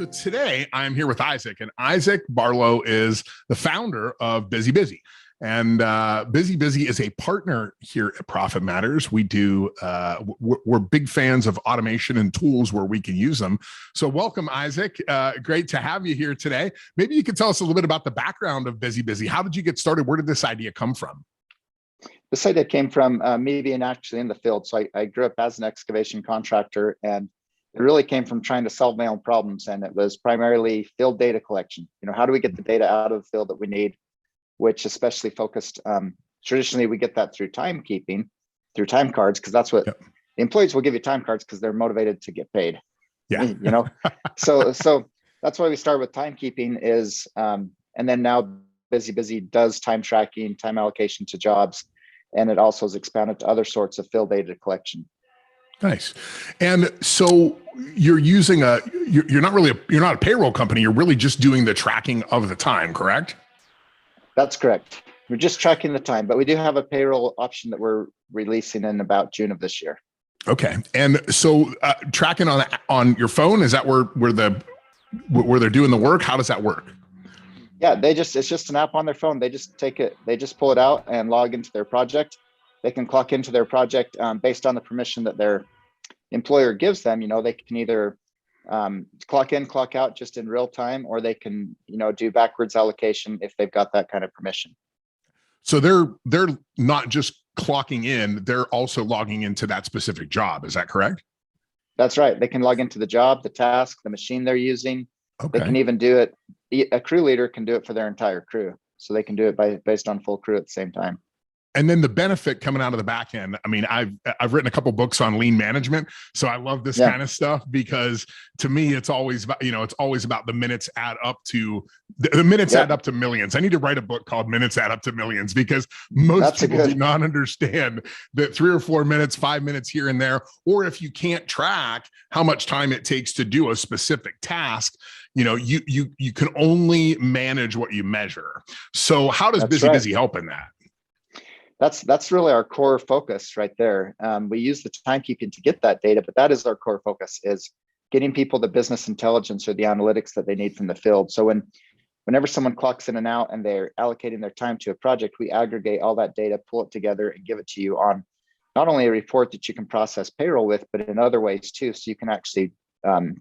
So today I'm here with Isaac, and Isaac Barlow is the founder of BusyBusy. And BusyBusy is a partner here at Profit Matters. We do, we're big fans of automation and tools where we can use them. So welcome, Isaac. Great to have you here today. Maybe you could tell us a little bit about the background of BusyBusy. How did you get started? Where did this idea come from? This idea came from me being actually in the field. So I grew up as an excavation contractor, and it really came from trying to solve my own problems. And it was primarily field data collection. How do we get the data out of the field that we need, which especially focused, traditionally we get that through timekeeping, through time cards, because that's what the employees will give you, time cards, because they're motivated to get paid. Yeah. So that's why we started with timekeeping is, and then now BusyBusy does time tracking, time allocation to jobs, and it also has expanded to other sorts of field data collection. Nice. And so you're using you're not a payroll company. You're really just doing the tracking of the time, correct? That's correct. We're just tracking the time, but we do have a payroll option that we're releasing in about June of this year. Okay. And so tracking on your phone, is that where they're doing the work? How does that work? Yeah, it's just an app on their phone. They just pull it out and log into their project. They can clock into their project based on the permission that their employer gives them. They can either clock in, clock out just in real time, or they can, do backwards allocation if they've got that kind of permission. So they're not just clocking in, they're also logging into that specific job. Is that correct? That's right. They can log into the job, the task, the machine they're using. Okay. They can even do it. A crew leader can do it for their entire crew. So they can do it based on full crew at the same time. And then the benefit coming out of the back end. I mean, I've written a couple books on lean management, so I love this kind of stuff, because to me, it's always about, it's always about the minutes add up to the minutes add up to millions. I need to write a book called Minutes Add Up to Millions, because most people do not understand that 3 or 4 minutes, 5 minutes here and there, or if you can't track how much time it takes to do a specific task, you can only manage what you measure. So how does BusyBusy help in that? That's really our core focus right there. We use the timekeeping to get that data, but that is our core focus, is getting people the business intelligence or the analytics that they need from the field. So whenever someone clocks in and out and they're allocating their time to a project, we aggregate all that data, pull it together, and give it to you on not only a report that you can process payroll with, but in other ways too, so you can actually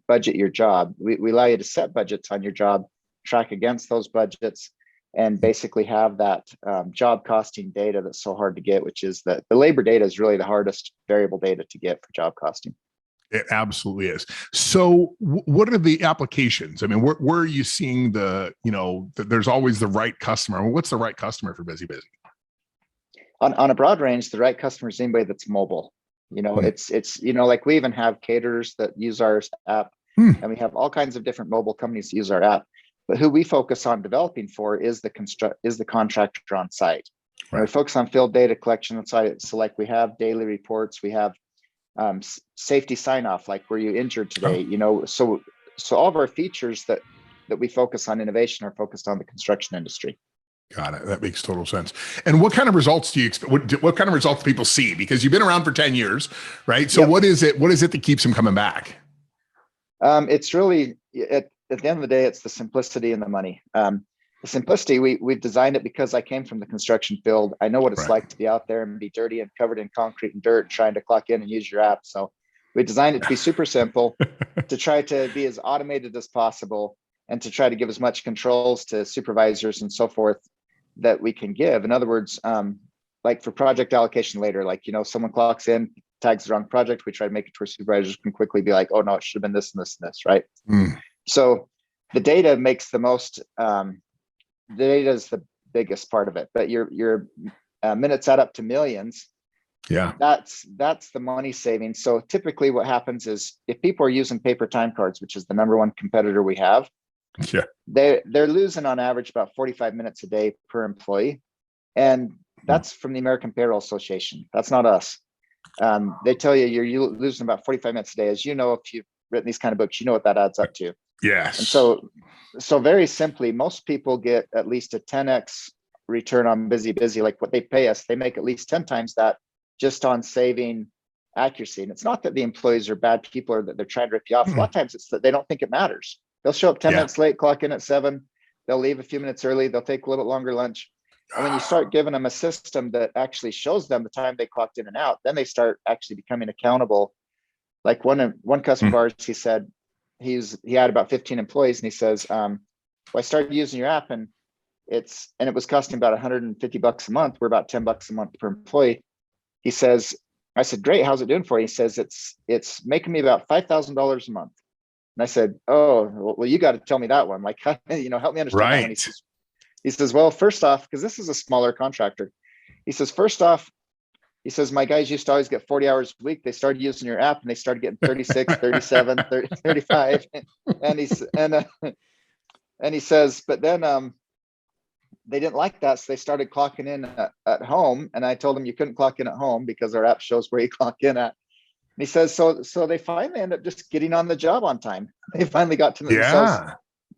budget your job. We allow you to set budgets on your job, track against those budgets, and basically have that job costing data that's so hard to get, which is that the labor data is really the hardest variable data to get for job costing. It absolutely is. So what are the applications? I mean, where are you seeing there's always the right customer? What's the right customer for BusyBusy? On a broad range, the right customer is anybody that's mobile. It's like we even have caterers that use our app, and we have all kinds of different mobile companies that use our app. But who we focus on developing for is the contractor on site. Right. We focus on field data collection on site. So like we have daily reports, we have safety sign off, like were you injured today? So all of our features that we focus on innovation are focused on the construction industry. Got it. That makes total sense. And what kind of results do you expect? What kind of results do people see? Because you've been around for 10 years, right? So what is it that keeps them coming back? It's really at the end of the day, it's the simplicity and the money. The simplicity, we've designed it because I came from the construction field. I know what it's like to be out there and be dirty and covered in concrete and dirt, trying to clock in and use your app. So we designed it to be super simple, to try to be as automated as possible, and to try to give as much controls to supervisors and so forth that we can give. In other words, like for project allocation later, someone clocks in, tags the wrong project, we try to make it to where supervisors can quickly be like, oh no, it should have been this and this and this, right? So the data makes the most, the data is the biggest part of it, but your minutes add up to millions. Yeah. That's the money saving. So typically what happens is if people are using paper time cards, which is the #1 competitor we have, they're losing on average about 45 minutes a day per employee. And that's from the American Payroll Association. That's not us. They tell you you're losing about 45 minutes a day. As you know, if you've written these kind of books, you know what that adds up to. Yes. And so very simply, most people get at least a 10x return on BusyBusy. Like what they pay us, they make at least 10 times that just on saving accuracy. And it's not that the employees are bad people or that they're trying to rip you off. A lot of times it's that they don't think it matters. They'll show up 10 minutes late, clock in at 7. They'll leave a few minutes early. They'll take a little bit longer lunch. And when you start giving them a system that actually shows them the time they clocked in and out, then they start actually becoming accountable. Like one customer of ours, he said he had about 15 employees, and he says, well, I started using your app, and it was costing about $150 a month. We're about $10 a month per employee. He says, I said, great, how's it doing for you? He says, it's making me about $5,000 a month. And I said, oh, well, you got to tell me that one. Like, help me understand that one. He says, well, first off, because this is a smaller contractor, he says, first off, he says, my guys used to always get 40 hours a week. They started using your app and they started getting 36, 37, 30, 35. And he says, but then they didn't like that. So they started clocking in at home. And I told them you couldn't clock in at home because our app shows where you clock in at. And he says, so they finally end up just getting on the job on time. They finally got to themselves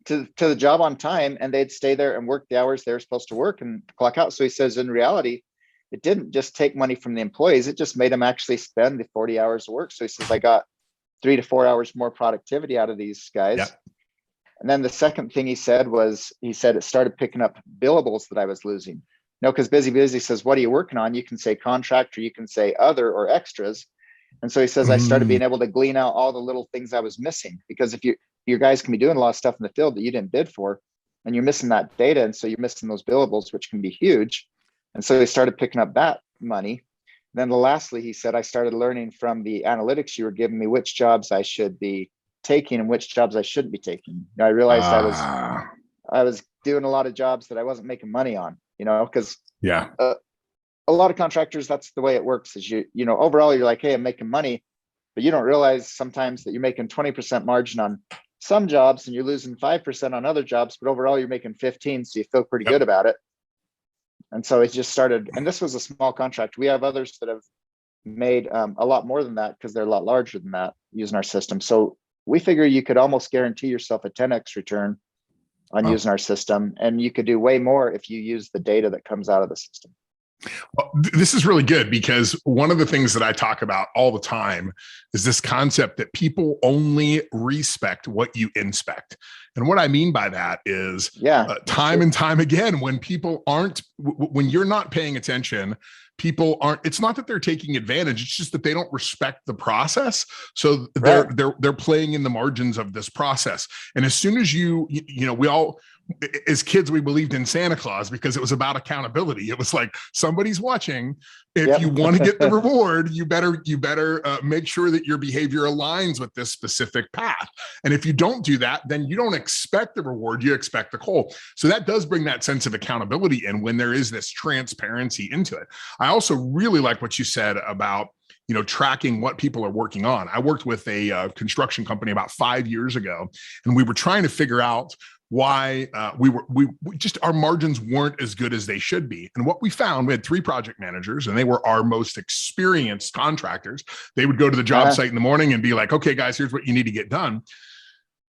to the job on time, and they'd stay there and work the hours they were supposed to work and clock out. So he says, in reality, it didn't just take money from the employees. It just made them actually spend the 40 hours of work. So he says, I got 3 to 4 hours more productivity out of these guys. Yep. And then the second thing he said it started picking up billables that I was losing. Because BusyBusy says, what are you working on? You can say contract, or you can say other or extras. And so he says, I started being able to glean out all the little things I was missing, because if your guys can be doing a lot of stuff in the field that you didn't bid for, and you're missing that data. And so you're missing those billables, which can be huge. And so they started picking up that money. Then lastly, he said, I started learning from the analytics you were giving me which jobs I should be taking and which jobs I shouldn't be taking. I realized I was doing a lot of jobs that I wasn't making money on, because a lot of contractors, that's the way it works, is overall you're like, hey, I'm making money, but you don't realize sometimes that you're making 20% margin on some jobs and you're losing 5% on other jobs, but overall you're making 15. So you feel pretty good about it. And so it just started, and this was a small contract. We have others that have made a lot more than that because they're a lot larger than that using our system. So we figure you could almost guarantee yourself a 10x return on using our system. And you could do way more if you use the data that comes out of the system. Well, this is really good, because one of the things that I talk about all the time is this concept that people only respect what you inspect. And what I mean by that is time and time again, when you're not paying attention, people aren't, it's not that they're taking advantage. It's just that they don't respect the process. So they're playing in the margins of this process. And as soon as we all, as kids, we believed in Santa Claus because it was about accountability. It was like, somebody's watching. If you want to get the reward, you better make sure that your behavior aligns with this specific path. And if you don't do that, then you don't expect the reward, you expect the coal. So that does bring that sense of accountability in when there is this transparency into it. I also really like what you said about tracking what people are working on. I worked with a construction company about 5 years ago, and we were trying to figure out why our margins weren't as good as they should be. And what we found, we had 3 project managers, and they were our most experienced contractors. They would go to the job site in the morning and be like, okay, guys, here's what you need to get done.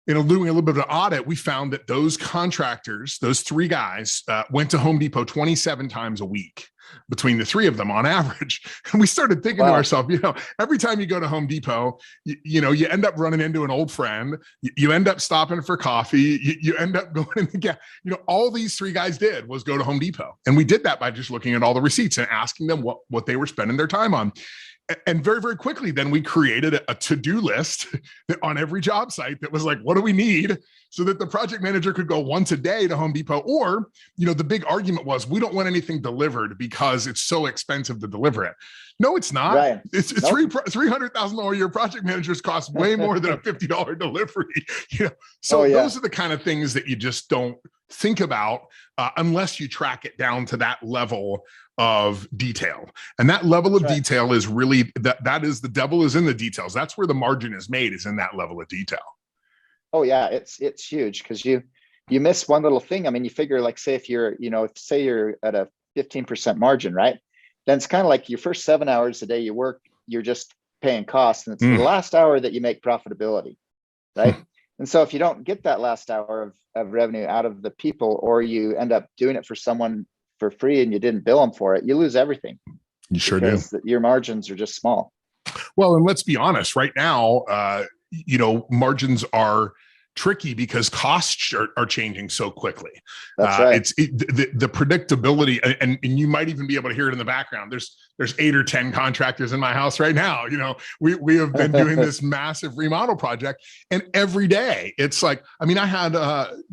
Doing a little bit of an audit, we found that those contractors, those 3 guys, went to Home Depot 27 times a week between the 3 of them on average. And we started thinking to ourselves, every time you go to Home Depot, you end up running into an old friend, you end up stopping for coffee, you end up going in the gas. All these 3 guys did was go to Home Depot. And we did that by just looking at all the receipts and asking them what they were spending their time on. And very, very quickly, then we created a to-do list on every job site that was like, what do we need? So that the project manager could go once a day to Home Depot. Or, the big argument was, we don't want anything delivered because it's so expensive to deliver it. No, it's not. Right. It's $300,000 a year project managers cost way more than a $50 delivery. Those are the kind of things that you just don't think about unless you track it down to that level of detail. And that level of detail is really, that is, the devil is in the details. That's where the margin is made, is in that level of detail. Oh yeah, it's huge, because you miss one little thing. I mean, you figure, like, say if you're, say you're at a 15% margin, right? Then it's kind of like your first 7 hours a day you work, you're just paying costs, and it's the last hour that you make profitability, right? And so if you don't get that last hour of revenue out of the people, or you end up doing it for someone for free and you didn't bill them for it, you lose everything. You sure do. Your margins are just small. Well, and let's be honest, right now, margins are tricky because costs are changing so quickly. That's right. The predictability, and you might even be able to hear it in the background. There's 8 or 10 contractors in my house right now. We have been doing this massive remodel project, and every day it's like, I mean, I had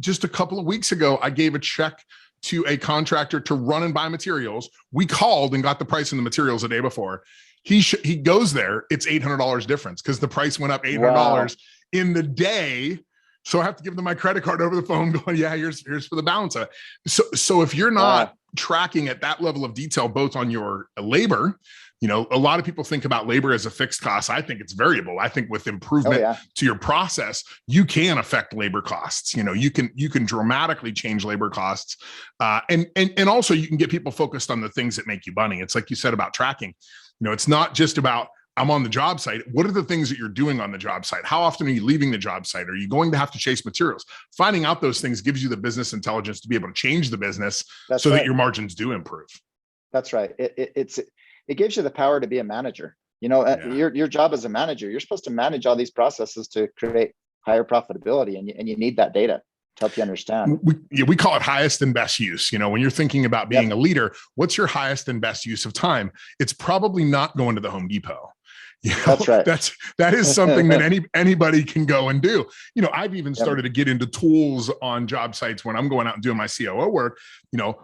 just a couple of weeks ago, I gave a check to a contractor to run and buy materials. We called and got the price of the materials the day before. He goes there, it's $800 difference because the price went up $800 in the day. So I have to give them my credit card over the phone going, yeah, here's for the balance. So if you're not tracking at that level of detail, both on your labor, a lot of people think about labor as a fixed cost. I think it's variable. I think with improvement to your process, you can affect labor costs. You can dramatically change labor costs. And also you can get people focused on the things that make you money. It's like you said about tracking. It's not just about, I'm on the job site. What are the things that you're doing on the job site? How often are you leaving the job site? Are you going to have to chase materials? Finding out those things gives you the business intelligence to be able to change the business that your margins do improve. That's right. It gives you the power to be a manager. Your job as a manager, you're supposed to manage all these processes to create higher profitability, and you need that data to help you understand. We call it highest and best use. When you're thinking about being a leader, what's your highest and best use of time? It's probably not going to the Home Depot. That's right. That is something that anybody can go and do. I've even started to get into tools on job sites when I'm going out and doing my COO work.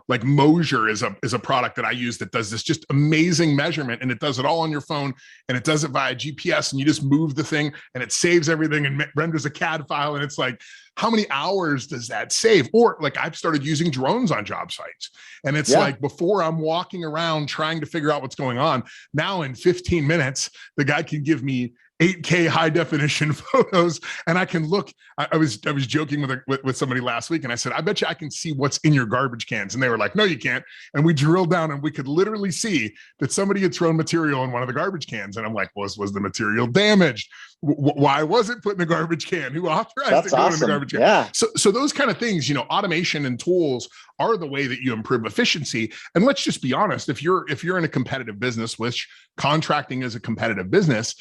Like Mosier is a product that I use that does this just amazing measurement, and it does it all on your phone, and it does it via GPS, and you just move the thing and it saves everything and renders a CAD file. And it's like, how many hours does that save? Or like I've started using drones on job sites, and it's like, before I'm walking around trying to figure out what's going on, now in 15 minutes, the guy can give me 8K high definition photos, and I can look. I was joking with somebody last week, and I said, I bet you I can see what's in your garbage cans. And they were like, no, you can't. And we drilled down, and we could literally see that somebody had thrown material in one of the garbage cans. And I'm like, was the material damaged? Why was it put in the garbage can? Who authorized it going in the garbage can? Yeah. So those kind of things, automation and tools are the way that you improve efficiency. And let's just be honest, if you're in a competitive business, which contracting is a competitive business,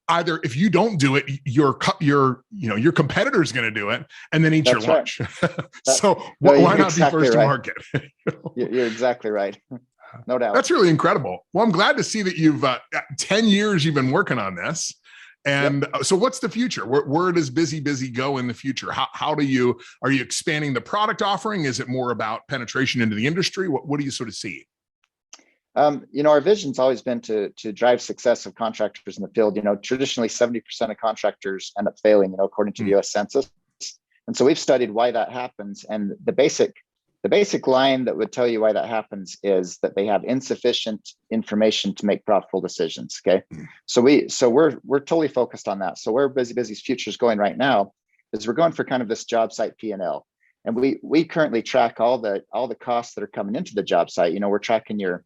either if you don't do it, your competitor is going to do it and then eat your lunch. So why not be first to market? You're exactly right. No doubt. That's really incredible. Well, I'm glad to see that you've 10 years you've been working on this. And so what's the future? Where does BusyBusy go in the future? Are you expanding the product offering? Is it more about penetration into the industry? What do you sort of see? Our vision's always been to drive success of contractors in the field. Traditionally 70% of contractors end up failing, according to the US Census. And so we've studied why that happens. And the basic line that would tell you why that happens is that they have insufficient information to make profitable decisions. Okay. So we're totally focused on that. So where BusyBusy's future is going right now is we're going for kind of this job site P&L. And we currently track all the costs that are coming into the job site. We're tracking your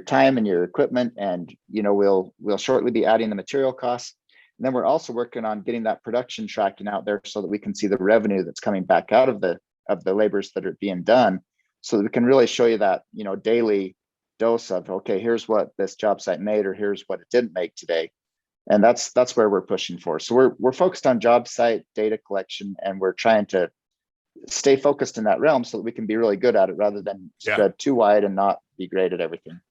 time and your equipment, and we'll shortly be adding the material costs. And then we're also working on getting that production tracking out there so that we can see the revenue that's coming back out of the labors that are being done, so that we can really show you that daily dose of, okay, here's what this job site made, or here's what it didn't make today. And that's where we're pushing for. So we're focused on job site data collection, and we're trying to stay focused in that realm so that we can be really good at it, rather than spread too wide and not be great at everything.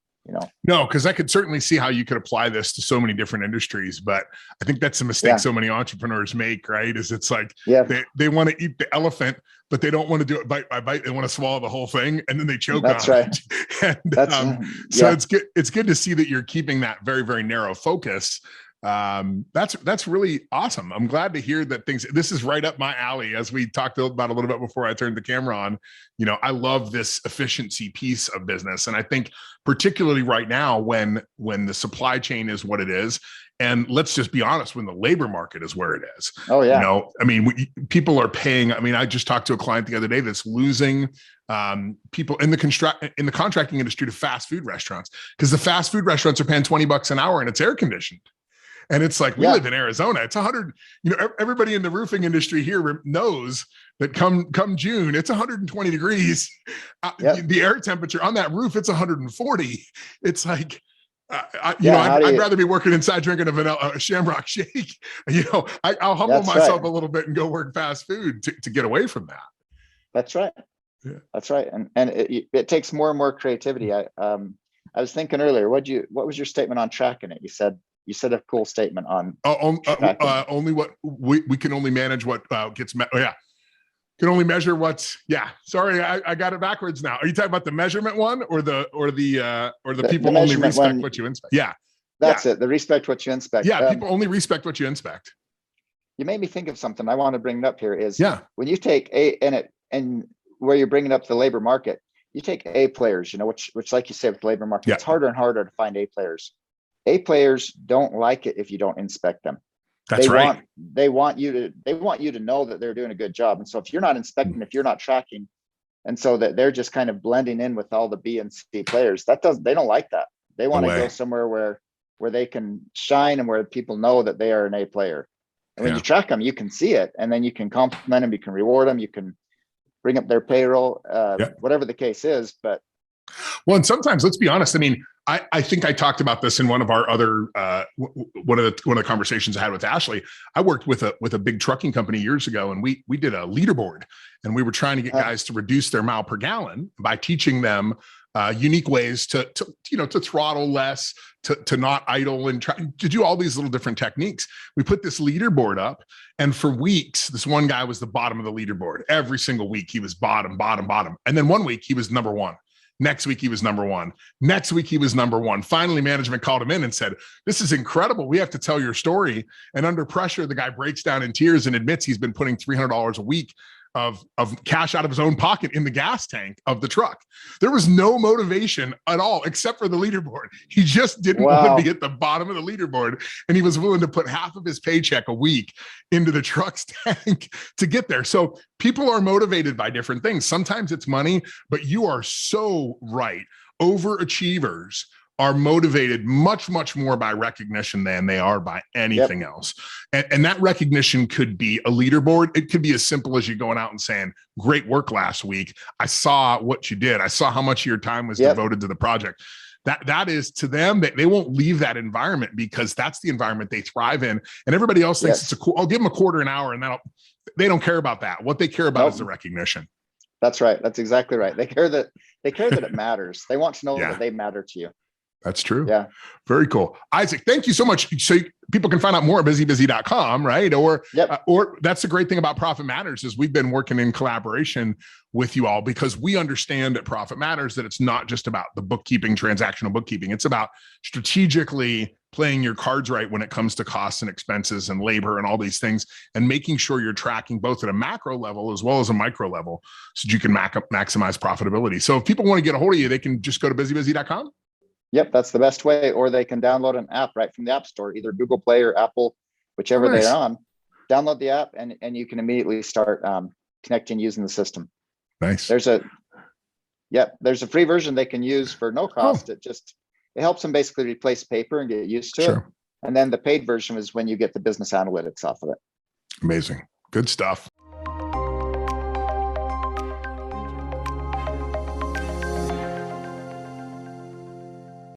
No, because I could certainly see how you could apply this to so many different industries, but I think that's a mistake so many entrepreneurs make, right? Is it's like they want to eat the elephant, but they don't want to do it bite by bite. They want to swallow the whole thing, and then they choke on it. And, so it's good to see that you're keeping that very, very narrow focus. That's really awesome. I'm glad to hear that this is right up my alley, as we talked about a little bit before I turned the camera on. I love this efficiency piece of business. And I think particularly right now, when the supply chain is what it is, and let's just be honest, when the labor market is where it is. Oh yeah. People are paying. I just talked to a client the other day that's losing people in the contracting industry to fast food restaurants, because the fast food restaurants are paying $20 an hour and it's air conditioned. And it's like, we live in Arizona. It's 100, everybody in the roofing industry here knows that come June, it's 120 degrees. The air temperature on that roof, it's 140. It's like, I'd rather be working inside drinking a Shamrock Shake. I'll humble myself a little bit and go work fast food to get away from that. That's right. Yeah. That's right. And it takes more and more creativity. I was thinking earlier, what was your statement on tracking it? You said a cool statement on only what we can only manage what gets met. Oh yeah. Can only measure what's sorry, I got it backwards now. Are you talking about the measurement one or the people only respect what you inspect? Yeah. That's it. The respect what you inspect. Yeah, people only respect what you inspect. You made me think of something I want to bring it up here is when you take and where you're bringing up the labor market, you take A players, which like you said with the labor market, it's harder and harder to find A players. A players don't like it if you don't inspect them. That's right. They want you to know that they're doing a good job. And so if you're not inspecting, if you're not tracking, and so that they're just kind of blending in with all the B and C players, they don't like that. They want to go somewhere where they can shine and where people know that they are an A player. And when you track them, you can see it, and then you can compliment them, you can reward them, you can bring up their payroll, whatever the case is. But and sometimes, let's be honest. I mean, I think I talked about this in one of our other one of the conversations I had with Ashley. I worked with a big trucking company years ago, and we did a leaderboard, and we were trying to get guys to reduce their mile per gallon by teaching them unique ways to throttle less, to not idle, and try to do all these little different techniques. We put this leaderboard up, and for weeks, this one guy was the bottom of the leaderboard. Every single week, he was bottom. And then one week, he was number one. Next week, he was number one. Next week, he was number one. Finally, management called him in and said, "This is incredible. We have to tell your story." And under pressure, the guy breaks down in tears and admits he's been putting $300 a week of cash out of his own pocket in the gas tank of the truck. There was no motivation at all, except for the leaderboard. He just didn't want to be at the bottom of the leaderboard, and he was willing to put half of his paycheck a week into the truck's tank to get there. So people are motivated by different things. Sometimes it's money, but you are so right. Overachievers are motivated much, much more by recognition than they are by anything else. And that recognition could be a leaderboard. It could be as simple as you going out and saying, "Great work last week. I saw what you did. I saw how much of your time was devoted to the project." That is to them, that they won't leave that environment because that's the environment they thrive in. And everybody else thinks it's a cool, I'll give them a quarter an hour, and they don't care about that. What they care about is the recognition. That's right. That's exactly right. They care that it matters. They want to know that they matter to you. That's true. Yeah. Very cool. Isaac, thank you so much. So people can find out more at BusyBusy.com, right? Or that's the great thing about Profit Matters is we've been working in collaboration with you all because we understand at Profit Matters that it's not just about the bookkeeping, transactional bookkeeping. It's about strategically playing your cards right when it comes to costs and expenses and labor and all these things, and making sure you're tracking both at a macro level as well as a micro level so you can maximize profitability. So if people want to get a hold of you, they can just go to BusyBusy.com. Yep, that's the best way. Or they can download an app right from the App Store, either Google Play or Apple, whichever they're on. Download the app, and you can immediately start connecting using the system. Nice. There's a free version they can use for no cost. It helps them basically replace paper and get used to it. And then the paid version is when you get the business analytics off of it. Amazing. Good stuff.